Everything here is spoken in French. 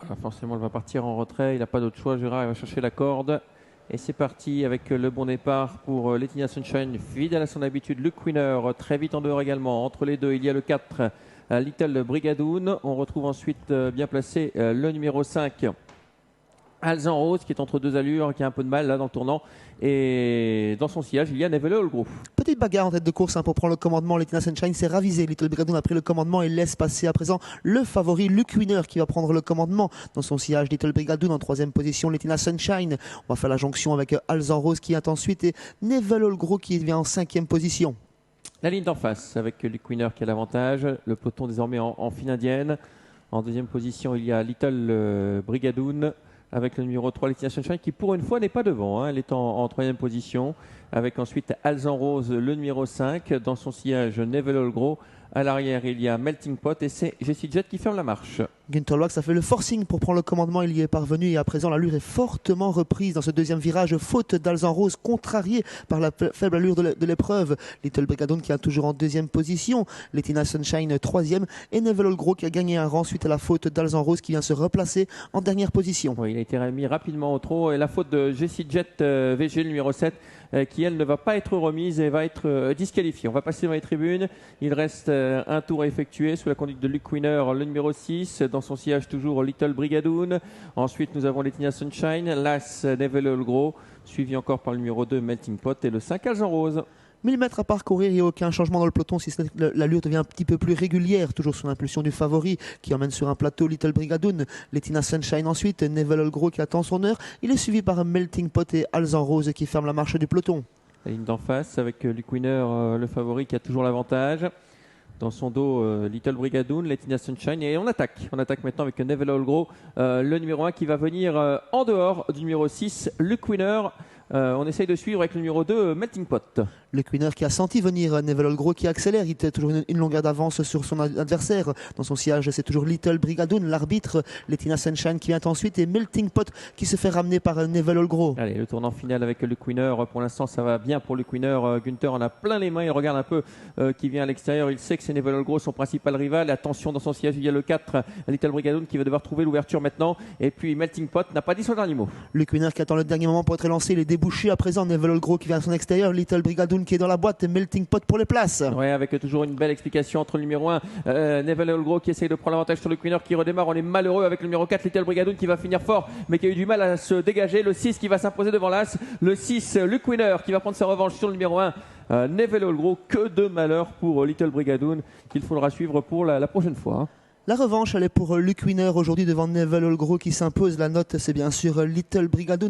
Ah, forcément, elle va partir en retrait. Il n'a pas d'autre choix. Gérard, il va chercher la corde. Et c'est parti avec le bon départ pour Laetinia Sunshine, fidèle à son habitude. Luke Winner, très vite en dehors également. Entre les deux, il y a le 4, Little Brigadoon. On retrouve ensuite bien placé le numéro 5, Alzan Rose, qui est entre deux allures, qui a un peu de mal là dans le tournant. Et dans son sillage, il y a Neville Holgrove. Petite bagarre en tête de course pour prendre le commandement. Laetinia Sunshine s'est ravisé. Little Brigadoon a pris le commandement et laisse passer à présent le favori Luke Winner qui va prendre le commandement. Dans son sillage, Little Brigadoon en troisième position. Laetinia Sunshine. On va faire la jonction avec Alzan Rose qui est ensuite et Neville Holgrove qui vient en cinquième position. La ligne d'en face avec Luke Winner qui a l'avantage. Le peloton désormais en file indienne. En deuxième position, il y a Little Brigadoon avec le numéro 3, Laetinia Sunshine, qui pour une fois n'est pas devant. Elle est en troisième position. Avec ensuite Alzan Rose, le numéro 5. Dans son sillage, Neville Holgrove. À l'arrière, il y a Melting Pot et c'est Jessie Jet qui ferme la marche. Günther Loax a fait le forcing pour prendre le commandement, il y est parvenu et à présent l'allure est fortement reprise dans ce deuxième virage, faute d'Alzan Rose, contrarié par la faible allure de l'épreuve. Little Brigadoon qui est toujours en deuxième position, Laetinia Sunshine troisième et Neville Holgrove qui a gagné un rang suite à la faute d'Alzan Rose qui vient se replacer en dernière position. Oui, il a été remis rapidement au trot et la faute de Jessie Jet VG, le numéro 7, qui elle ne va pas être remise et va être disqualifiée. On va passer dans les tribunes, il reste un tour à effectuer sous la conduite de Luke Winner, le numéro 6. Dans son sillage, toujours Little Brigadoon. Ensuite, nous avons Laetinia Sunshine, l'As Neville Holgrove, suivi encore par le numéro 2, Melting Pot, et le 5, Alzan Rose. 1000 mètres à parcourir et aucun changement dans le peloton si ce n'est que l'allure devient un petit peu plus régulière, toujours sous l'impulsion du favori qui emmène sur un plateau Little Brigadoon. Laetinia Sunshine ensuite, Neville Holgrove qui attend son heure. Il est suivi par Melting Pot et Alzan Rose qui ferme la marche du peloton. La ligne d'en face avec Luke Winner, le favori qui a toujours l'avantage. Dans son dos, Little Brigadoon, Laetinia Sunshine. Et on attaque maintenant avec Neville Holgrove, le numéro 1 qui va venir en dehors du numéro 6, Luke Winner. On essaye de suivre avec le numéro 2, Melting Pot. Luke Winner qui a senti venir Neville Holgrove qui accélère, il a toujours une longueur d'avance sur son adversaire. Dans son sillage, c'est toujours Little Brigadoon, l'arbitre, Laetinia Sunshine qui vient ensuite et Melting Pot qui se fait ramener par Neville Holgrove. Allez, le tournant final avec Luke Winner. Pour l'instant, ça va bien pour Luke Winner. Günther en a plein les mains, il regarde un peu qui vient à l'extérieur. Il sait que c'est Neville Holgrove, son principal rival. Attention, dans son sillage, il y a le 4, Little Brigadoon qui va devoir trouver l'ouverture maintenant. Et puis Melting Pot n'a pas dit son dernier mot. Luke Winner qui attend le dernier moment pour être lancé, il est débouché à présent. Neville Holgrove qui vient à son extérieur, Little Brigadoon qui est dans la boîte et Melting Pot pour les places. Ouais, avec toujours une belle explication entre le numéro 1, Neville Holgrove qui essaye de prendre l'avantage sur Luke Winner qui redémarre. On est malheureux avec le numéro 4, Little Brigadoon qui va finir fort mais qui a eu du mal à se dégager. Le 6 qui va s'imposer devant l'As. Le 6, Luke Winner qui va prendre sa revanche sur le numéro 1, Neville Holgrove. Que de malheur pour Little Brigadoon qu'il faudra suivre pour la prochaine fois. La revanche, elle est pour Luke Winner aujourd'hui devant Neville Holgrove qui s'impose. La note, c'est bien sûr Little Brigadoon.